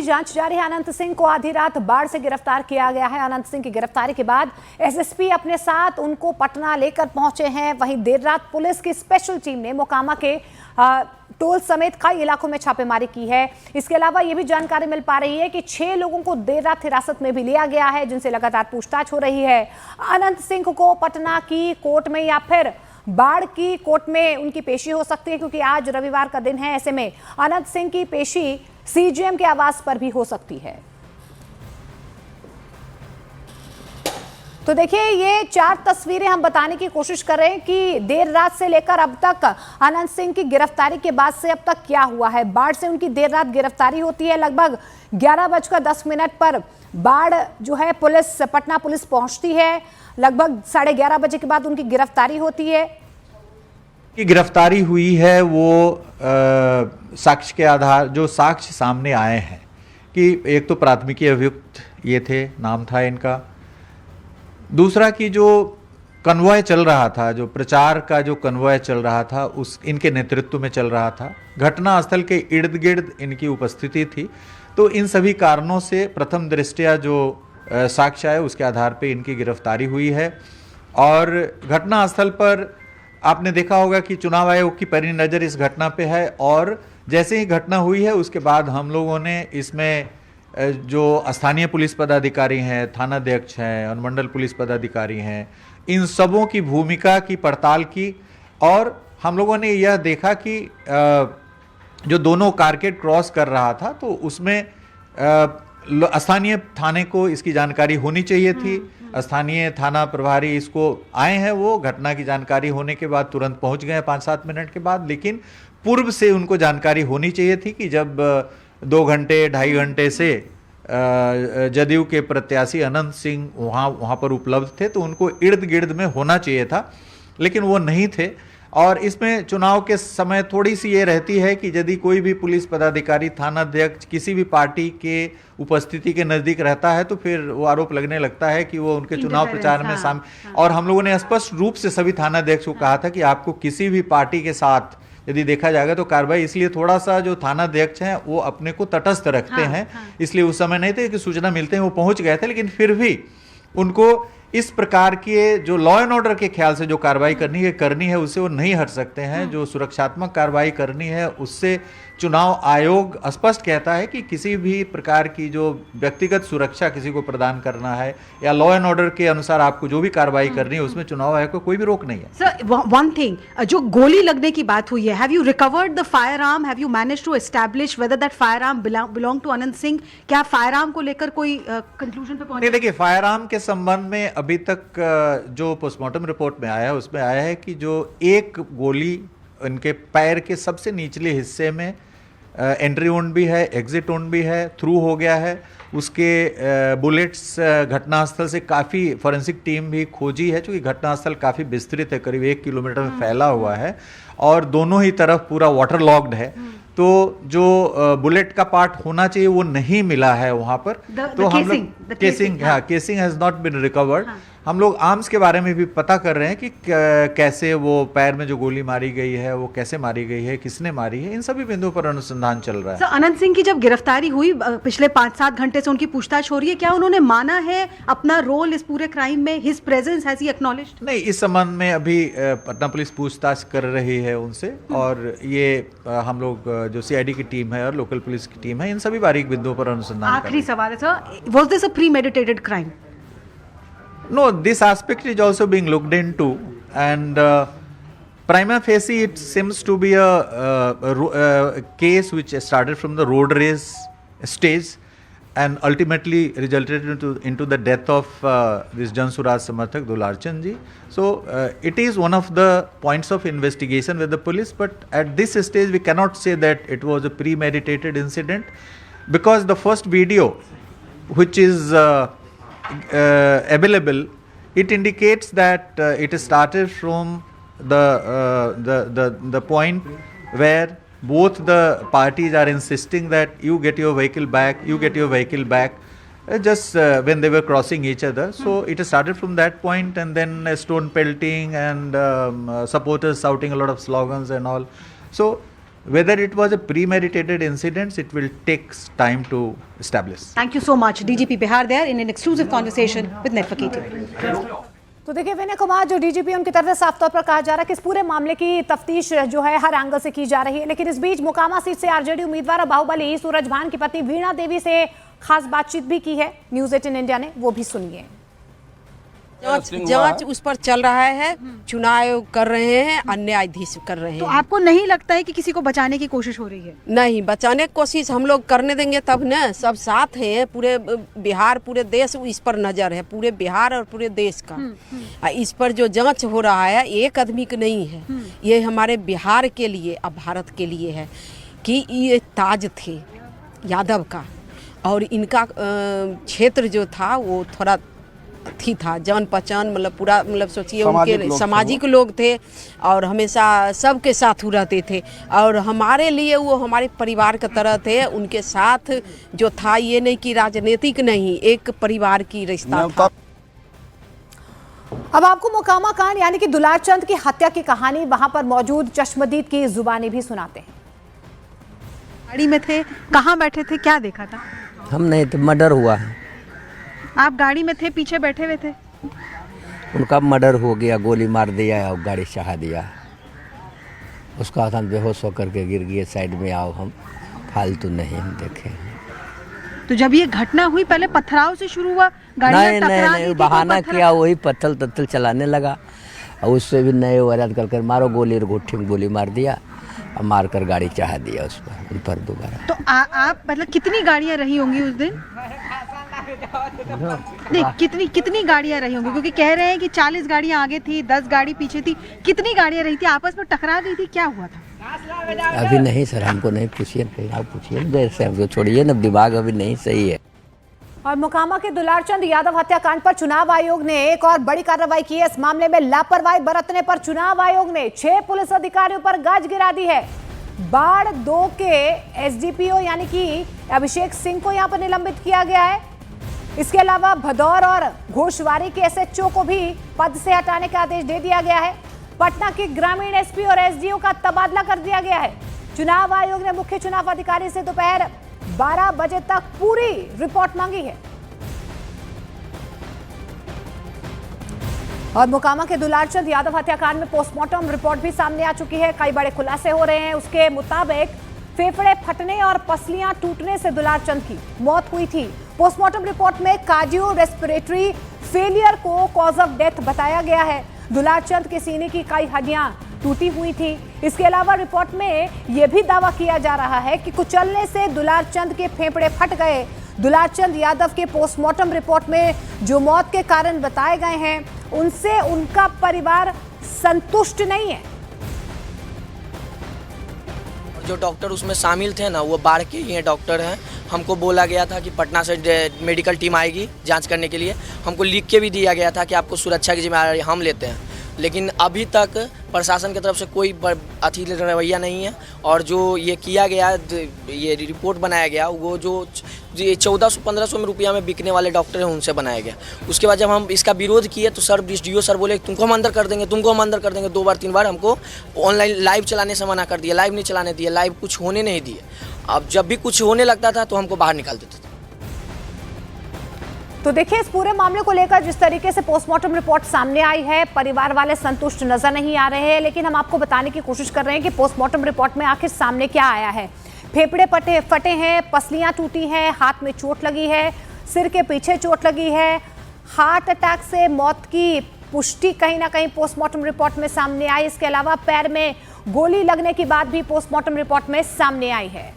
जांच जारी है। अनंत सिंह को आधी रात बाढ़ से गिरफ्तार किया गया है। अनंत सिंह की गिरफ्तारी के बाद एसएसपी अपने साथ उनको पटना लेकर पहुंचे हैं। वहीं देर रात पुलिस की स्पेशल टीम ने मोकामा के टोल समेत कई इलाकों में छापेमारी की है। इसके अलावा यह भी जानकारी मिल पा रही है कि 6 लोगों को देर रात हिरासत में भी लिया गया है, जिनसे लगातार पूछताछ हो रही है। अनंत सिंह को पटना की कोर्ट में या फिर बाढ़ की कोर्ट में उनकी पेशी हो सकती है, क्योंकि आज रविवार का दिन है। ऐसे में अनंत सिंह की पेशी सीजेएम के आवास पर भी हो सकती है। तो देखिए, ये 4 तस्वीरें हम बताने की कोशिश कर रहे हैं कि देर रात से लेकर अब तक अनंत सिंह की गिरफ्तारी के बाद से अब तक क्या हुआ है। बाढ़ से उनकी देर रात गिरफ्तारी होती है। लगभग 11:10 पर बाढ़ जो है पटना पुलिस पहुंचती है। लगभग 11:30 बजे के बाद उनकी गिरफ्तारी होती है। की गिरफ्तारी हुई है वो साक्ष्य के आधार, जो साक्ष्य सामने आए हैं कि एक तो प्राथमिकी अभियुक्त ये थे, नाम था इनका। दूसरा कि जो कन्वॉय चल रहा था, जो प्रचार का जो कन्वॉय चल रहा था, उस इनके नेतृत्व में चल रहा था। घटनास्थल के इर्द गिर्द इनकी उपस्थिति थी। तो इन सभी कारणों से प्रथम दृष्टया जो साक्ष्य आए उसके आधार पर इनकी गिरफ्तारी हुई है। और घटनास्थल पर आपने देखा होगा कि चुनाव आयोग की पैनी नज़र इस घटना पे है। और जैसे ही घटना हुई है उसके बाद हम लोगों ने इसमें जो स्थानीय पुलिस पदाधिकारी हैं, थानाध्यक्ष हैं, अनुमंडल पुलिस पदाधिकारी हैं, इन सबों की भूमिका की पड़ताल की। और हम लोगों ने यह देखा कि जो दोनों कारकेड क्रॉस कर रहा था तो उसमें स्थानीय थाने को इसकी जानकारी होनी चाहिए थी। स्थानीय थाना प्रभारी इसको आए हैं, वो घटना की जानकारी होने के बाद तुरंत पहुंच गए 5-7 मिनट के बाद। लेकिन पूर्व से उनको जानकारी होनी चाहिए थी कि जब 2 घंटे 2.5 घंटे से जदयू के प्रत्याशी अनंत सिंह वहाँ पर उपलब्ध थे तो उनको इर्द गिर्द में होना चाहिए था, लेकिन वो नहीं थे। और इसमें चुनाव के समय थोड़ी सी ये रहती है कि यदि कोई भी पुलिस पदाधिकारी, थानाध्यक्ष किसी भी पार्टी के उपस्थिति के नज़दीक रहता है तो फिर वो आरोप लगने लगता है कि वो उनके चुनाव प्रचार में शामिल। और हम लोगों ने स्पष्ट रूप से सभी थानाध्यक्ष को कहा था कि आपको किसी भी पार्टी के साथ यदि देखा जाएगा तो कार्रवाई। इसलिए थोड़ा सा जो थानाध्यक्ष हैं वो अपने को तटस्थ रखते हैं। इसलिए उस समय नहीं थे कि सूचना मिलते हैं वो पहुंच गए थे, लेकिन फिर भी उनको इस प्रकार के जो लॉ एंड ऑर्डर के ख्याल से जो कार्रवाई करनी है उससे वो नहीं हट सकते हैं। जो सुरक्षात्मक कार्रवाई करनी है उससे चुनाव आयोग स्पष्ट कहता है कि किसी भी प्रकार की जो व्यक्तिगत सुरक्षा किसी को प्रदान करना है या लॉ एंड ऑर्डर के अनुसार आपको जो भी कार्रवाई करनी है उसमें चुनाव आयोग को कोई भी रोक नहीं है। सर, वन थिंग, जो गोली लगने की बात हुई है, have you recovered the firearm? Have you manage to establish whether that firearm belong to Anant Singh? क्या फायर आर्म को लेकर कोई कंक्लूजन पे पहुंचे? नहीं, देखिए, फायर आर्म के संबंध में अभी तक जो पोस्टमार्टम रिपोर्ट में आया है उसमें आया है कि जो एक गोली इनके पैर के सबसे निचले हिस्से में एंट्री वुंड भी है, एग्जिट वुंड भी है, थ्रू हो गया है। उसके बुलेट्स घटनास्थल से काफ़ी फॉरेंसिक टीम भी खोजी है, क्योंकि घटनास्थल काफ़ी विस्तृत है, करीब 1 किलोमीटर में फैला हुआ है और दोनों ही तरफ पूरा वाटर लॉक्ड है। तो जो बुलेट का पार्ट होना चाहिए वो नहीं मिला है वहाँ पर। तो हम लोग casing has not been recovered. हम लोग आर्म्स के बारे में भी पता कर रहे हैं कि कैसे वो पैर में जो गोली मारी गई है वो कैसे मारी गई है, किसने मारी है, इन सभी बिंदुओं पर अनुसंधान चल रहा है। सर, अनंत सिंह की जब गिरफ्तारी हुई, पिछले 5-7 घंटे से उनकी पूछताछ हो रही है, क्या उन्होंने माना है अपना रोल इस पूरे क्राइम में? His presence has he acknowledged? नहीं, इस संबंध में अभी पटना पुलिस पूछताछ कर रही है उनसे। और ये हम लोग जो सीआईडी की टीम है और लोकल पुलिस की टीम है, इन सभी बारीक बिंदुओं पर अनुसंधान। आखिरी सवाल है sir, was this a premeditated crime? No, this aspect is also being looked into, and prima facie it seems to be a case which started from the road race stage and ultimately resulted into the death of this Jan Suraj Samarthak Dularchan ji. So it is one of the points of investigation with the police, but at this stage we cannot say that it was a premeditated incident, because the first video which is available, it indicates that it started from the point where both the parties are insisting that you get your vehicle back, just when they were crossing each other. So it started from that point, and then stone pelting and supporters shouting a lot of slogans and all. So whether it was a premeditated incident, it will take time to establish. Thank you so much, DGP Bihar there in an exclusive conversation with Network 18. तो देखिए विनय कुमार जो DGP उनकी तरफ से साफ तौर पर कहा जा रहा है कि इस पूरे मामले की तफ्तीश जो है हर एंगल से की जा रही है, लेकिन इस बीच मोकामा सीट से आरजेडी उम्मीदवार और बाहुबली सूरज भान की पत्नी वीणा देवी से खास बातचीत भी की है न्यूज़ 18 इंडिया ने, वो भी सुनिए। जांच उस पर चल रहा है, चुनाव कर रहे हैं, अन्यायाधीश कर रहे हैं। तो आपको नहीं लगता है कि किसी को बचाने की कोशिश हो रही है? नहीं, बचाने की कोशिश हम लोग करने देंगे तब न, सब साथ हैं, पूरे बिहार पूरे देश इस पर नजर है, पूरे बिहार और पूरे देश का। इस पर जो जांच हो रहा है एक आदमी का नहीं है, ये हमारे बिहार के लिए और भारत के लिए है कि ये ताज थे यादव का, और इनका क्षेत्र जो था वो थोड़ा था जान पहचान, मतलब पूरा, मतलब सोचिए उनके सामाजिक लोग थे और हमेशा सबके साथ रहते थे, और हमारे लिए वो हमारे परिवार की तरह थे। उनके साथ जो था ये नहीं कि राजनीतिक नहीं, एक परिवार की रिश्ता था। अब आपको मोकामा कांड यानी कि दुलार चंद की हत्या की कहानी वहां पर मौजूद चश्मदीद की जुबानी भी सुनाते हैं। गाड़ी में थे, कहाँ बैठे थे, क्या देखा था? हम नहीं थे, मर्डर हुआ है। आप गाड़ी में थे, पीछे बैठे हुए थे? उनका मर्डर हो गया, गोली मार दिया और गाड़ी चढ़ा दिया। उसका हम बेहोश होकर के गिर गए, साइड में आओ, हम फालतू नहीं हम देखे। तो जब ये घटना हुई पहले पथराव से शुरू हुआ, नहीं नहीं नहीं, बहाना किया, वही पत्थर तत्थल चलाने लगा और उससे भी नए वराद कर मारो गोली, गुट्ठी में गोली मार दिया और मार कर गाड़ी चढ़ा दिया उस पर, उन पर दोबारा। तो आप मतलब कितनी गाड़ियां रही होंगी उस दिन? नहीं, कितनी गाड़ियां रही होंगी, क्योंकि कह रहे हैं कि 40 गाड़ियां आगे थी, 10 गाड़ी पीछे थी, कितनी गाड़ियां रही थी? आपस में टकरा गई थी, क्या हुआ था? अभी नहीं सर, हमको नहीं पूछिए, आप पूछिए देर से, हमको छोड़िए ना, दिमाग अभी नहीं सही है। और मोकामा के दुलारचंद यादव हत्याकांड पर चुनाव आयोग ने एक और बड़ी कार्रवाई की है। इस मामले में लापरवाही बरतने पर चुनाव आयोग ने 6 पुलिस अधिकारियों पर गाज गिरा दी है। बाढ़ 2 के एसडीपीओ यानी कि अभिषेक सिंह को यहां पर निलंबित किया गया है। इसके अलावा भदौर और घोषवारी के एसएचओ को भी पद से हटाने का आदेश दे दिया गया है। पटना के ग्रामीण एसपी और एसडीओ का तबादला कर दिया गया है। चुनाव आयोग ने मुख्य चुनाव अधिकारी से दोपहर 12 बजे तक पूरी रिपोर्ट मांगी है। और मोकामा के दुलारचंद यादव हत्याकांड में पोस्टमार्टम रिपोर्ट भी सामने आ चुकी है। कई बड़े खुलासे हो रहे हैं। उसके मुताबिक फेफड़े फटने और पसलियां टूटने से दुलारचंद की मौत हुई थी। पोस्टमार्टम रिपोर्ट में कार्डियो रेस्पिरेटरी फेलियर को कॉज ऑफ डेथ बताया गया है। दुलारचंद के सीने की कई हड्डियां टूटी हुई थी। इसके अलावा रिपोर्ट में यह भी दावा किया जा रहा है कि कुचलने से दुलारचंद के फेफड़े फट गए। दुलारचंद यादव के पोस्टमार्टम रिपोर्ट में जो मौत के कारण बताए गए हैं उनसे उनका परिवार संतुष्ट नहीं है। जो डॉक्टर उसमें शामिल थे ना, वो बाढ़ के ही डॉक्टर हैं। हमको बोला गया था कि पटना से मेडिकल टीम आएगी जांच करने के लिए। हमको लिख के भी दिया गया था कि आपको सुरक्षा की जिम्मेदारी हम लेते हैं, लेकिन अभी तक प्रशासन की तरफ से कोई अथी रवैया नहीं है। और जो ये किया गया, ये रिपोर्ट बनाया गया, वो जो 1400-1500 में रुपया में बिकने वाले डॉक्टर हैं उनसे बनाया गया। उसके बाद जब हम इसका विरोध किए तो सर DO सर बोले तुमको हम अंदर कर देंगे, तुमको हम अंदर कर देंगे। 2 बार 3 बार हमको ऑनलाइन लाइव चलाने से मना कर दिया, लाइव नहीं चलाने दिए, लाइव कुछ होने नहीं दिए। अब जब भी कुछ होने लगता था तो हमको बाहर निकाल देते थे। तो देखिए इस पूरे मामले को लेकर जिस तरीके से पोस्टमार्टम रिपोर्ट सामने आई है, परिवार वाले संतुष्ट नजर नहीं आ रहे हैं। लेकिन हम आपको बताने की कोशिश कर रहे हैं कि पोस्टमार्टम रिपोर्ट में आखिर सामने क्या आया है। फेफड़े फटे हैं, पसलियां टूटी हैं, हाथ में चोट लगी है, सिर के पीछे चोट लगी है। हार्ट अटैक से मौत की पुष्टि कहीं ना कहीं पोस्टमार्टम रिपोर्ट में सामने आई। इसके अलावा पैर में गोली लगने की बात भी पोस्टमार्टम रिपोर्ट में सामने आई है।